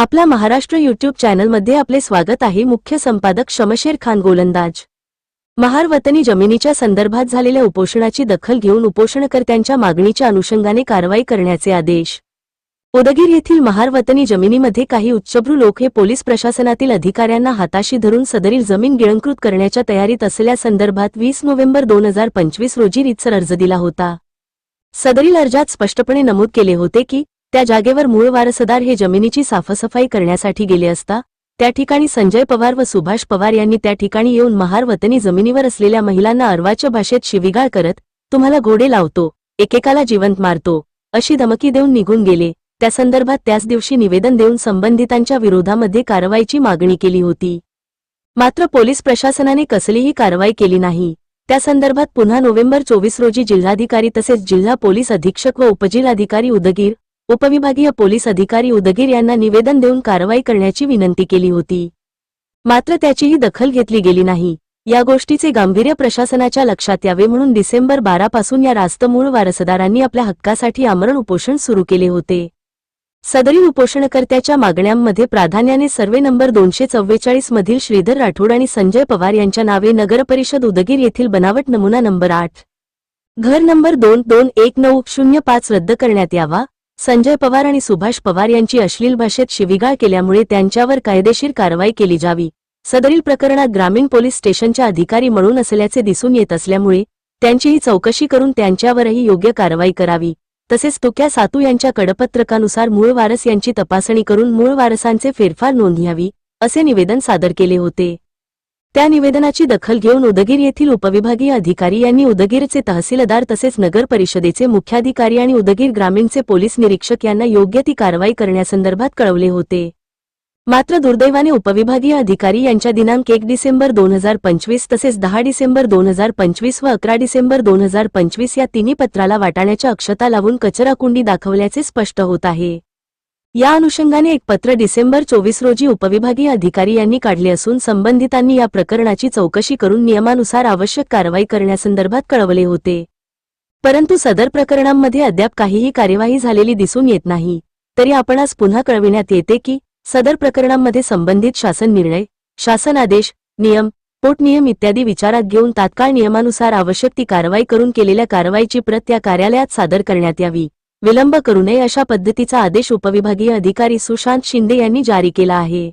आपला महाराष्ट्र यूट्यूब चॅनलमध्ये आपले स्वागत आहे। मुख्य संपादक शमशेर खान गोलंदाज। महार वतनी जमिनीच्या संदर्भात झालेल्या उपोषणाची दखल घेऊन उपोषणकर्त्यांच्या मागणीच्या अनुषंगाने कारवाई करण्याचे आदेश। उदगीर येथील महार वतनी जमिनीमध्ये काही उच्चभ्रू लोक हे पोलीस प्रशासनातील अधिकाऱ्यांना हाताशी धरून सदरील जमीन गिळंकृत करण्याच्या तयारीत असल्यासंदर्भात 20 नोव्हेंबर 2025 रोजी रीतसर अर्ज दिला होता। सदरील अर्जात स्पष्टपणे नमूद केले होते की त्या जागेवर मूळ वारसदार हे जमिनीची साफसफाई करण्यासाठी गेले असता त्या ठिकाणी संजय पवार व सुभाष पवार यांनी त्या ठिकाणी येऊन महार वतनी जमिनीवर असलेल्या महिलांना अर्वाच्य भाषेत शिवीगाळ करत तुम्हाला घोडे लावतो, एकेकाला जिवंत मारतो अशी धमकी देऊन निघून गेले। त्या संदर्भात त्याच दिवशी निवेदन देऊन संबंधितांच्या विरोधामध्ये कारवाईची मागणी केली होती। मात्र पोलीस प्रशासनाने कसलीही कारवाई केली नाही। त्या संदर्भात पुन्हा नोव्हेंबर 24 रोजी जिल्हाधिकारी तसेच जिल्हा पोलीस अधीक्षक व उपजिल्हाधिकारी उदगीर, उपविभागीय पोलीस अधिकारी उदगीर यांना निवेदन देऊन कारवाई करण्याची विनंती केली होती। मात्र त्याचीही दखल घेतली गेली नाही। या गोष्टीचे गांभीर्य प्रशासनाच्या लक्षात यावे म्हणून डिसेंबर 12 पासून या रास्त मूळ वारसदारांनी आपल्या हक्कासाठी आमरण उपोषण सुरू केले होते। सदरील उपोषणकर्त्याच्या मागण्यांमध्ये प्राधान्याने सर्वे नंबर 244 मधील श्रीधर राठोड आणि संजय पवार यांच्या नावे नगरपरिषद उदगीर येथील बनावट नमुना नंबर 8 घर नंबर 221905 रद्द करण्यात यावा। संजय पवार आणि सुभाष पवार यांची अश्लील भाषेत शिवीगाळ केल्यामुळे त्यांच्यावर कायदेशीर कारवाई केली जावी। सदरील प्रकरणात ग्रामीण पोलीस स्टेशनच्या अधिकारी म्हणून असल्याचे दिसून येत असल्यामुळे त्यांचीही चौकशी करून त्यांच्यावरही योग्य कारवाई करावी। तसेच तुक्या सातू यांच्या कडपत्रकानुसार मूळ वारस यांची तपासणी करून मूळ वारसांचे फेरफार नोंदवावी असे निवेदन सादर केले होते। त्या निवेदनाची दखल घेऊन उदगीर येथील उपविभागीय अधिकारी यांनी उदगीरचे तहसीलदार तसेच नगर परिषदेचे मुख्याधिकारी आणि उदगीर ग्रामीणचे पोलीस निरीक्षक यांना योग्य ती कारवाई करण्यासंदर्भात कळवले होते। मात्र दुर्दैवाने उपविभागीय अधिकारी यांच्या दिनांक 1 डिसेंबर 2025 तसेच 10 डिसेंबर 2025 व 11 डिसेंबर 2025 या तिन्ही पत्राला वाटाण्याच्या अक्षता लावून कचराकुंडी दाखवल्याचे स्पष्ट होत आहे। या अनुषंगाने एक पत्र डिसेंबर 24 रोजी उपविभागीय अधिकारी यांनी काढले असून संबंधितांनी या प्रकरणाची चौकशी करून नियमानुसार आवश्यक कारवाई करण्यासंदर्भात कळवले होते। परंतु सदर प्रकरणांमध्ये अद्याप काहीही कार्यवाही झालेली दिसून येत नाही। तरी आपणास पुन्हा कळविण्यात येते की सदर प्रकरणांमध्ये संबंधित शासन निर्णय, शासन आदेश, नियम, पोटनियम इत्यादी विचारात घेऊन तात्काळ नियमानुसार आवश्यक ती कारवाई करून केलेल्या कारवाईची प्रत त्या कार्यालयात सादर करण्यात यावी। विलंब करू नये अशा पद्धतीचा आदेश उपविभागीय अधिकारी सुशांत शिंदे यांनी जारी केला आहे।